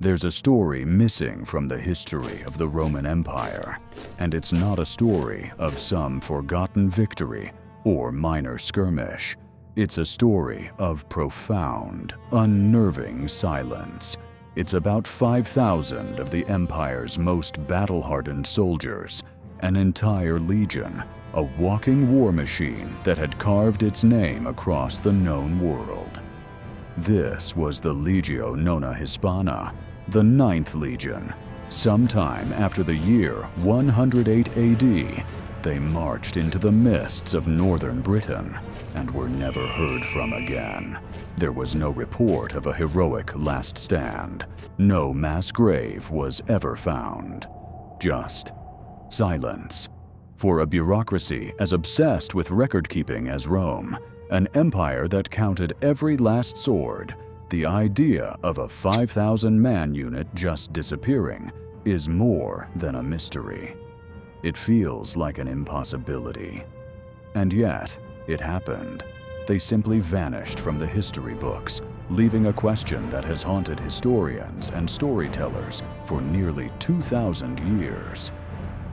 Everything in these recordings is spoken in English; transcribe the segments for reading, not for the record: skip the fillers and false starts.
There's a story missing from the history of the Roman Empire, and it's not a story of some forgotten victory or minor skirmish. It's a story of profound, unnerving silence. It's about 5,000 of the Empire's most battle-hardened soldiers, an entire legion, a walking war machine that had carved its name across the known world. This was the Legio Nona Hispana, the 9th Legion. Sometime after the year 108 AD, they marched into the mists of northern Britain and were never heard from again. There was no report of a heroic last stand. No mass grave was ever found. Just silence. For a bureaucracy as obsessed with record-keeping as Rome, an empire that counted every last sword, the idea of a 5,000-man unit just disappearing is more than a mystery. It feels like an impossibility. And yet, it happened. They simply vanished from the history books, leaving a question that has haunted historians and storytellers for nearly 2,000 years.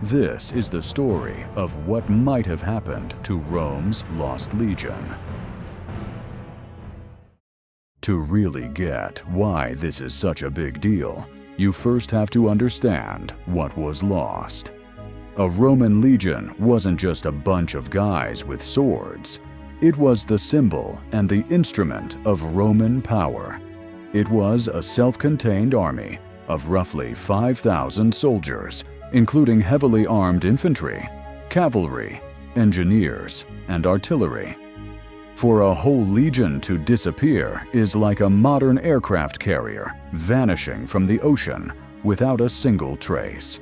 This is the story of what might have happened to Rome's lost legion. To really get why this is such a big deal, you first have to understand what was lost. A Roman legion wasn't just a bunch of guys with swords. It was the symbol and the instrument of Roman power. It was a self-contained army of roughly 5,000 soldiers, including heavily armed infantry, cavalry, engineers, and artillery. For a whole legion to disappear is like a modern aircraft carrier vanishing from the ocean without a single trace.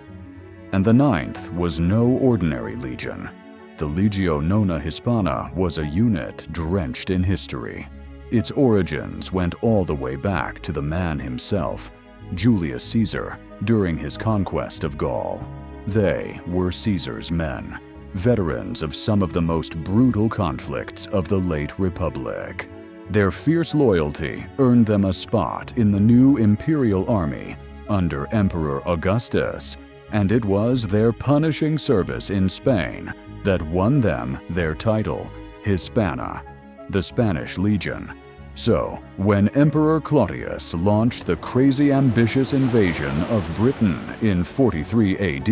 And the 9th was no ordinary legion. The Legio Nona Hispana was a unit drenched in history. Its origins went all the way back to the man himself, Julius Caesar, during his conquest of Gaul. They were Caesar's men, veterans of some of the most brutal conflicts of the late Republic. Their fierce loyalty earned them a spot in the new imperial army under Emperor Augustus, and it was their punishing service in Spain that won them their title, Hispana, the Spanish Legion. So, when Emperor Claudius launched the crazy ambitious invasion of Britain in 43 AD,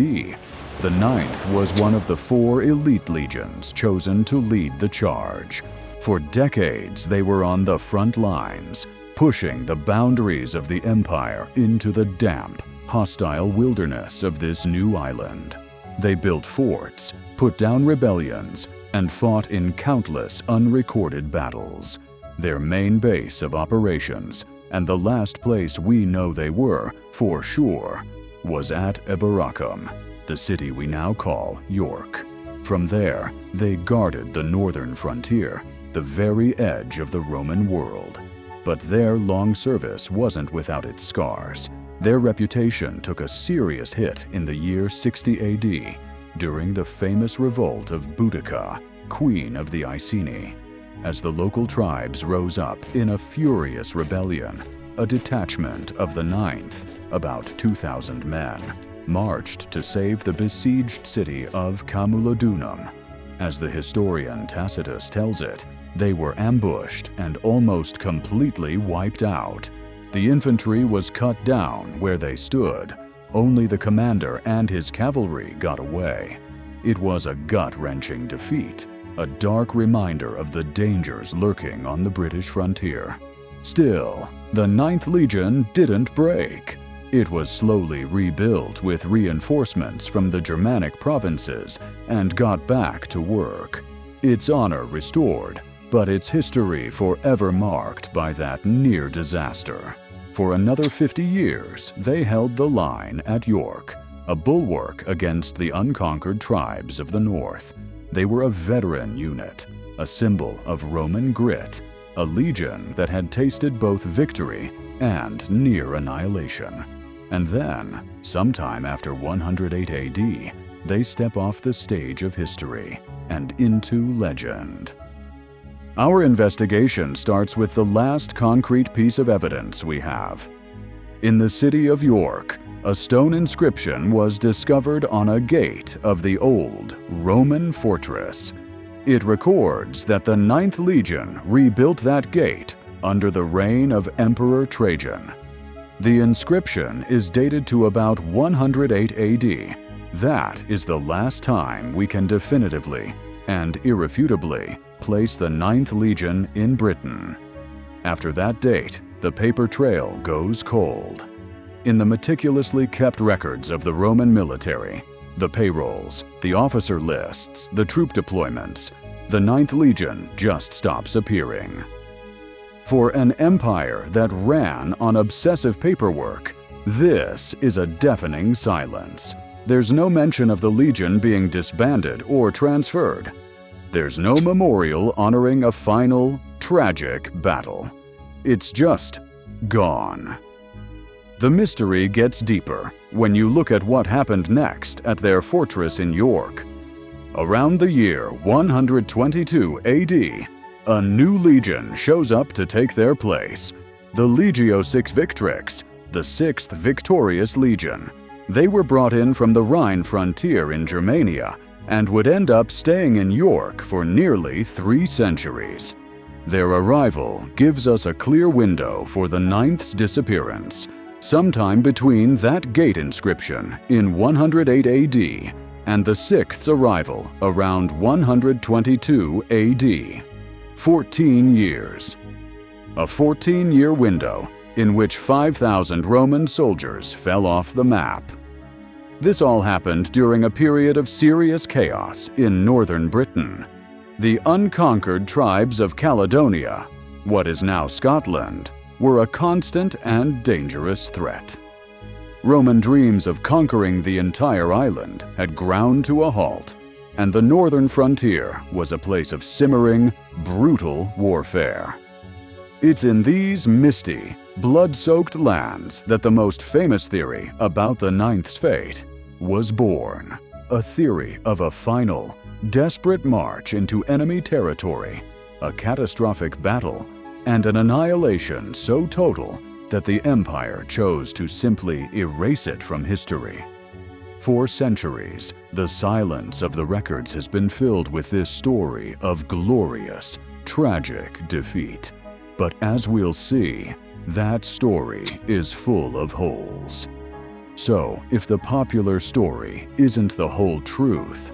the 9th was one of the 4 elite legions chosen to lead the charge. For decades, they were on the front lines, pushing the boundaries of the empire into the damp, hostile wilderness of this new island. They built forts, put down rebellions, and fought in countless unrecorded battles. Their main base of operations, and the last place we know they were, for sure, was at Eboracum, the city we now call York. From there, they guarded the northern frontier, the very edge of the Roman world. But their long service wasn't without its scars. Their reputation took a serious hit in the year 60 AD, during the famous revolt of Boudica, queen of the Iceni. As the local tribes rose up in a furious rebellion, a detachment of the 9th, about 2,000 men, marched to save the besieged city of Camulodunum. As the historian Tacitus tells it, they were ambushed and almost completely wiped out. The infantry was cut down where they stood. Only the commander and his cavalry got away. It was a gut-wrenching defeat, a dark reminder of the dangers lurking on the British frontier. Still, the 9th Legion didn't break. It was slowly rebuilt with reinforcements from the Germanic provinces and got back to work. Its honor restored, but its history forever marked by that near disaster. For another 50 years, they held the line at York, a bulwark against the unconquered tribes of the north. They were a veteran unit, a symbol of Roman grit, a legion that had tasted both victory and near annihilation. And then, sometime after 108 AD, they step off the stage of history and into legend. Our investigation starts with the last concrete piece of evidence we have. In the city of York, a stone inscription was discovered on a gate of the old Roman fortress. It records that the 9th Legion rebuilt that gate under the reign of Emperor Trajan. The inscription is dated to about 108 AD. That is the last time we can definitively and irrefutably place the 9th Legion in Britain. After that date, the paper trail goes cold. In the meticulously kept records of the Roman military, the payrolls, the officer lists, the troop deployments, the 9th Legion just stops appearing. For an empire that ran on obsessive paperwork, this is a deafening silence. There's no mention of the Legion being disbanded or transferred. There's no memorial honoring a final, tragic battle. It's just gone. The mystery gets deeper when you look at what happened next at their fortress in York. Around the year 122 AD, a new legion shows up to take their place, the Legio Six Victrix, the 6th Victorious Legion. They were brought in from the Rhine frontier in Germania and would end up staying in York for nearly 3 centuries. Their arrival gives us a clear window for the 9th's disappearance, sometime between that gate inscription in 108 AD and the 6th's arrival around 122 AD. 14 years. A 14-year window in which 5,000 Roman soldiers fell off the map. This all happened during a period of serious chaos in northern Britain. The unconquered tribes of Caledonia, what is now Scotland, were a constant and dangerous threat. Roman dreams of conquering the entire island had ground to a halt, and the northern frontier was a place of simmering, brutal warfare. It's in these misty, blood-soaked lands that the most famous theory about the 9th's fate was born. A theory of a final, desperate march into enemy territory, a catastrophic battle, and an annihilation so total that the empire chose to simply erase it from history. For centuries, the silence of the records has been filled with this story of glorious, tragic defeat. But as we'll see, that story is full of holes. So, if the popular story isn't the whole truth,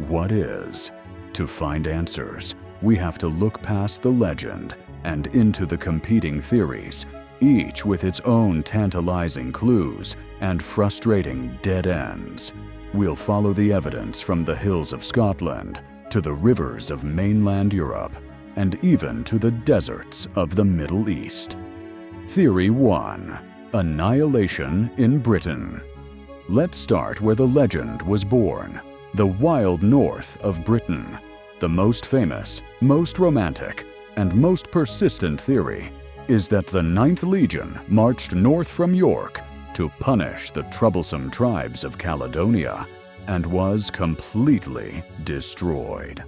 what is? To find answers, we have to look past the legend and into the competing theories, each with its own tantalizing clues and frustrating dead ends. We'll follow the evidence from the hills of Scotland to the rivers of mainland Europe and even to the deserts of the Middle East. Theory 1. Annihilation in Britain. Let's start where the legend was born, the wild north of Britain. The most famous, most romantic, and most persistent theory is that the 9th Legion marched north from York to punish the troublesome tribes of Caledonia and was completely destroyed.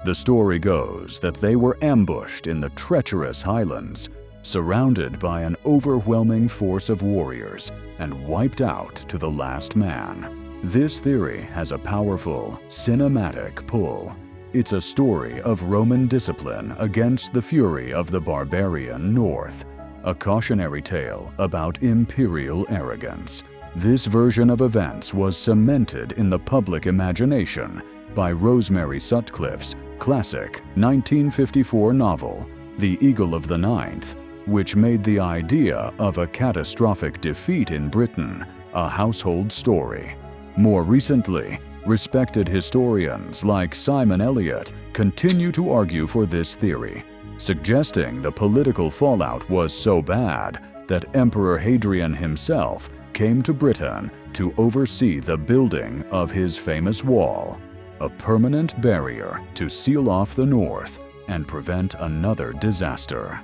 The story goes that they were ambushed in the treacherous highlands, surrounded by an overwhelming force of warriors, and wiped out to the last man. This theory has a powerful, cinematic pull. It's a story of Roman discipline against the fury of the barbarian North, a cautionary tale about imperial arrogance. This version of events was cemented in the public imagination by Rosemary Sutcliffe's classic 1954 novel, The Eagle of the Ninth, which made the idea of a catastrophic defeat in Britain a household story. More recently, respected historians like Simon Elliott continue to argue for this theory, suggesting the political fallout was so bad that Emperor Hadrian himself came to Britain to oversee the building of his famous wall, a permanent barrier to seal off the north and prevent another disaster.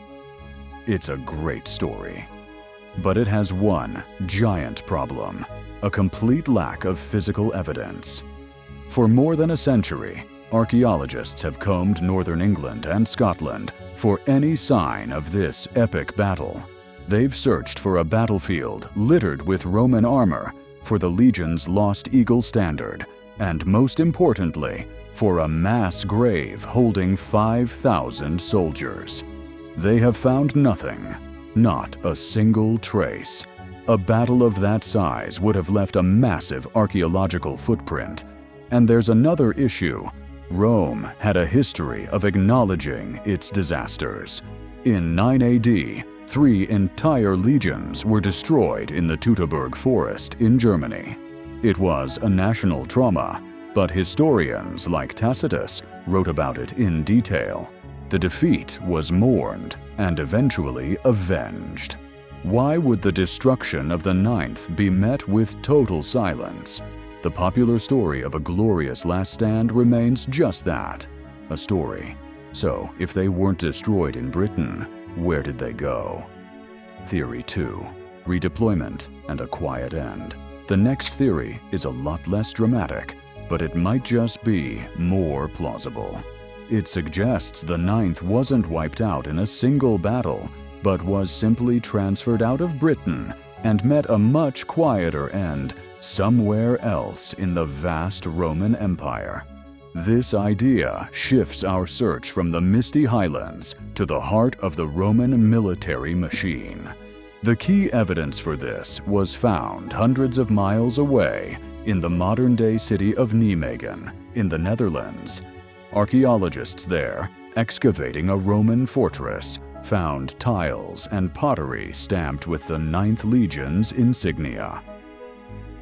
It's a great story, but it has one giant problem: a complete lack of physical evidence. For more than a century, Archaeologists have combed northern England and Scotland for any sign of this epic battle. They've searched for a battlefield littered with Roman armor, for the legion's lost eagle standard, and most importantly, for a mass grave holding 5,000 soldiers. They have found nothing, not a single trace. A battle of that size would have left a massive archaeological footprint. And there's another issue. Rome had a history of acknowledging its disasters. In 9 AD, 3 entire legions were destroyed in the Teutoburg forest in Germany. It was a national trauma, but historians like Tacitus wrote about it in detail. The defeat was mourned and eventually avenged. Why would the destruction of the 9th be met with total silence? The popular story of a glorious last stand remains just that, a story. So, if they weren't destroyed in Britain, where did they go? Theory 2. Redeployment and a quiet end. The next theory is a lot less dramatic, but it might just be more plausible. It suggests the 9th wasn't wiped out in a single battle, but was simply transferred out of Britain and met a much quieter end somewhere else in the vast Roman Empire. This idea shifts our search from the misty highlands to the heart of the Roman military machine. The key evidence for this was found hundreds of miles away in the modern-day city of Nijmegen in the Netherlands. Archaeologists there, excavating a Roman fortress, found tiles and pottery stamped with the 9th Legion's insignia.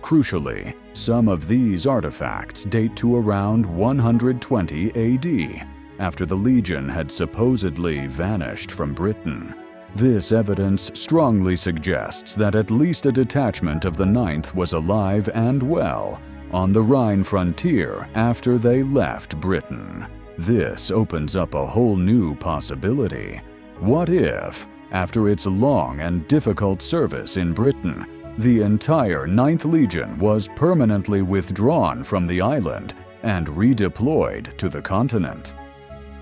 Crucially, some of these artifacts date to around 120 AD, after the Legion had supposedly vanished from Britain. This evidence strongly suggests that at least a detachment of the 9th was alive and well on the Rhine frontier after they left Britain. This opens up a whole new possibility. What if, after its long and difficult service in Britain, the entire 9th Legion was permanently withdrawn from the island and redeployed to the continent?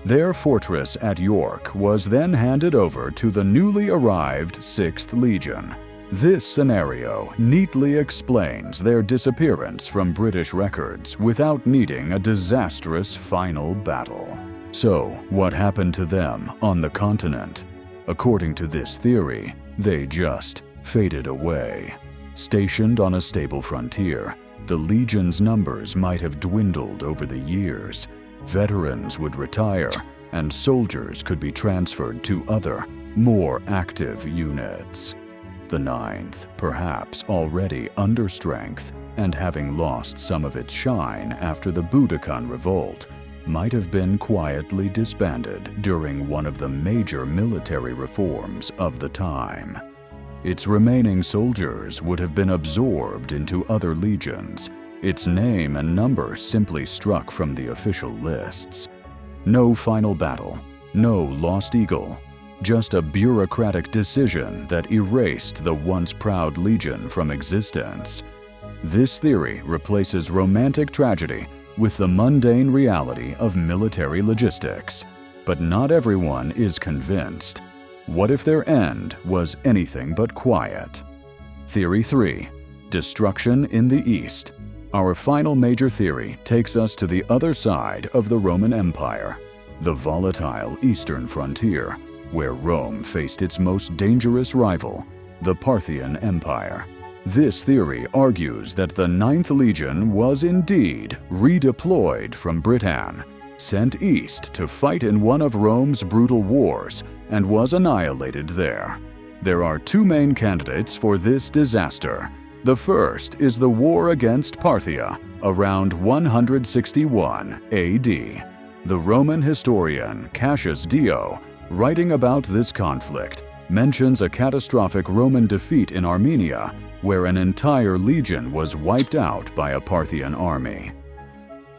Their fortress at York was then handed over to the newly arrived 6th Legion. This scenario neatly explains their disappearance from British records without needing a disastrous final battle. So, what happened to them on the continent? According to this theory, they just faded away. Stationed on a stable frontier, the Legion's numbers might have dwindled over the years. Veterans would retire, and soldiers could be transferred to other, more active units. The 9th, perhaps already under strength and having lost some of its shine after the Boudican revolt, might have been quietly disbanded during one of the major military reforms of the time. Its remaining soldiers would have been absorbed into other legions, its name and number simply struck from the official lists. No final battle, no lost eagle, just a bureaucratic decision that erased the once proud legion from existence. This theory replaces romantic tragedy with the mundane reality of military logistics. But not everyone is convinced. What if their end was anything but quiet? Theory 3. Destruction in the East. Our final major theory takes us to the other side of the Roman Empire, the volatile eastern frontier, where Rome faced its most dangerous rival, the Parthian Empire. This theory argues that the 9th Legion was indeed redeployed from Britain, sent east to fight in one of Rome's brutal wars, and was annihilated there. There are two main candidates for this disaster. The first is the war against Parthia around 161 AD. The Roman historian Cassius Dio, writing about this conflict, mentions a catastrophic Roman defeat in Armenia where an entire legion was wiped out by a Parthian army.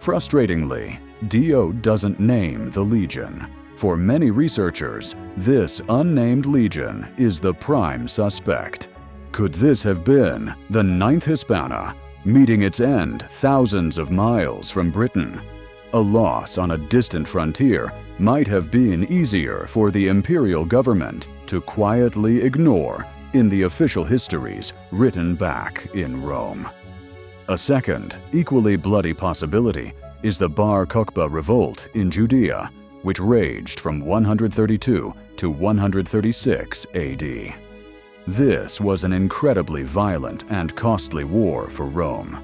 Frustratingly, Dio doesn't name the legion. For many researchers, this unnamed legion is the prime suspect. Could this have been the 9th Hispana, meeting its end thousands of miles from Britain? A loss on a distant frontier might have been easier for the imperial government to quietly ignore in the official histories written back in Rome. A second, equally bloody possibility is the Bar Kokhba revolt in Judea, which raged from 132 to 136 AD. This was an incredibly violent and costly war for Rome.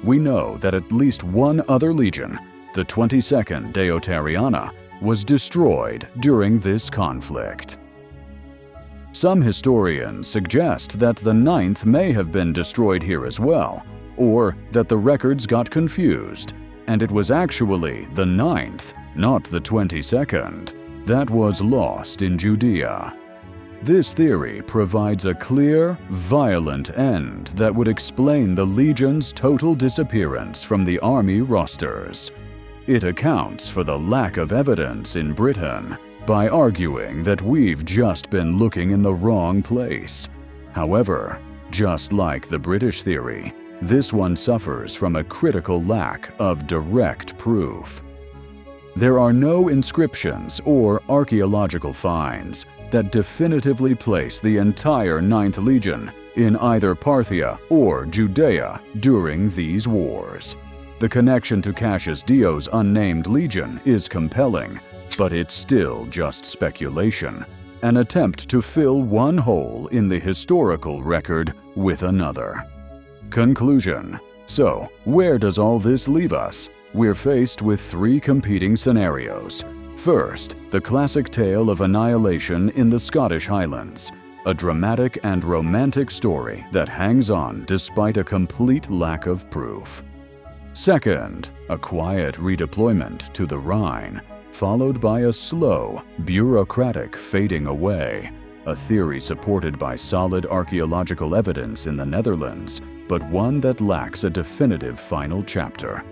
We know that at least one other legion, the 22nd Deiotarriana, was destroyed during this conflict. Some historians suggest that the 9th may have been destroyed here as well, or that the records got confused, and it was actually the 9th, not the 22nd, that was lost in Judea. This theory provides a clear, violent end that would explain the legion's total disappearance from the army rosters. It accounts for the lack of evidence in Britain by arguing that we've just been looking in the wrong place. However, just like the British theory, this one suffers from a critical lack of direct proof. There are no inscriptions or archaeological finds that definitively place the entire 9th Legion in either Parthia or Judea during these wars. The connection to Cassius Dio's unnamed legion is compelling, but it's still just speculation, an attempt to fill one hole in the historical record with another. Conclusion. So, where does all this leave us? We're faced with three competing scenarios. First, the classic tale of annihilation in the Scottish Highlands, a dramatic and romantic story that hangs on despite a complete lack of proof. Second, a quiet redeployment to the Rhine, followed by a slow, bureaucratic fading away, a theory supported by solid archaeological evidence in the Netherlands, but one that lacks a definitive final chapter.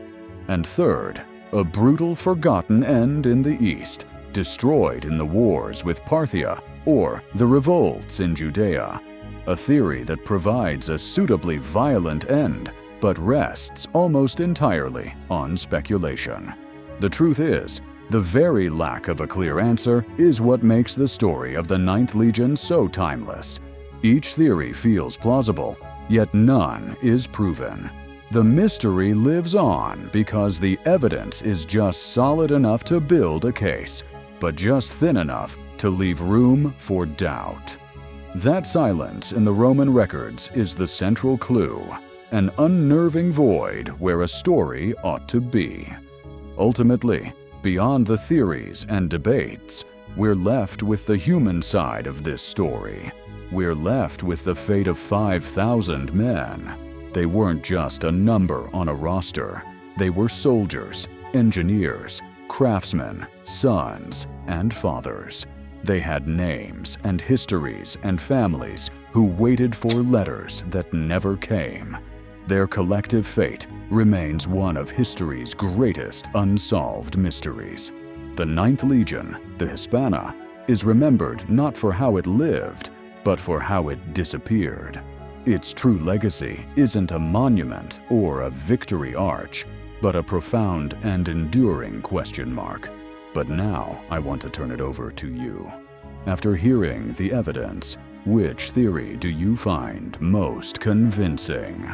And third, a brutal forgotten end in the East, destroyed in the wars with Parthia or the revolts in Judea, a theory that provides a suitably violent end but rests almost entirely on speculation. The truth is, the very lack of a clear answer is what makes the story of the 9th Legion so timeless. Each theory feels plausible, yet none is proven. The mystery lives on because the evidence is just solid enough to build a case, but just thin enough to leave room for doubt. That silence in the Roman records is the central clue, an unnerving void where a story ought to be. Ultimately, beyond the theories and debates, we're left with the human side of this story. We're left with the fate of 5,000 men. They weren't just a number on a roster. They were soldiers, engineers, craftsmen, sons, and fathers. They had names and histories and families who waited for letters that never came. Their collective fate remains one of history's greatest unsolved mysteries. The 9th Legion, the Hispana, is remembered not for how it lived, but for how it disappeared. Its true legacy isn't a monument or a victory arch, but a profound and enduring question mark. But now I want to turn it over to you. After hearing the evidence, which theory do you find most convincing?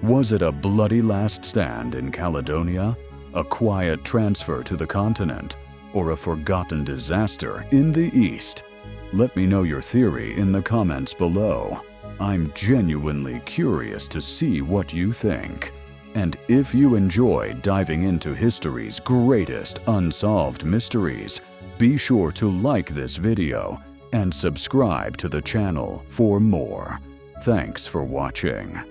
Was it a bloody last stand in Caledonia, a quiet transfer to the continent, or a forgotten disaster in the East? Let me know your theory in the comments below. I'm genuinely curious to see what you think. And if you enjoy diving into history's greatest unsolved mysteries, be sure to like this video and subscribe to the channel for more. Thanks for watching.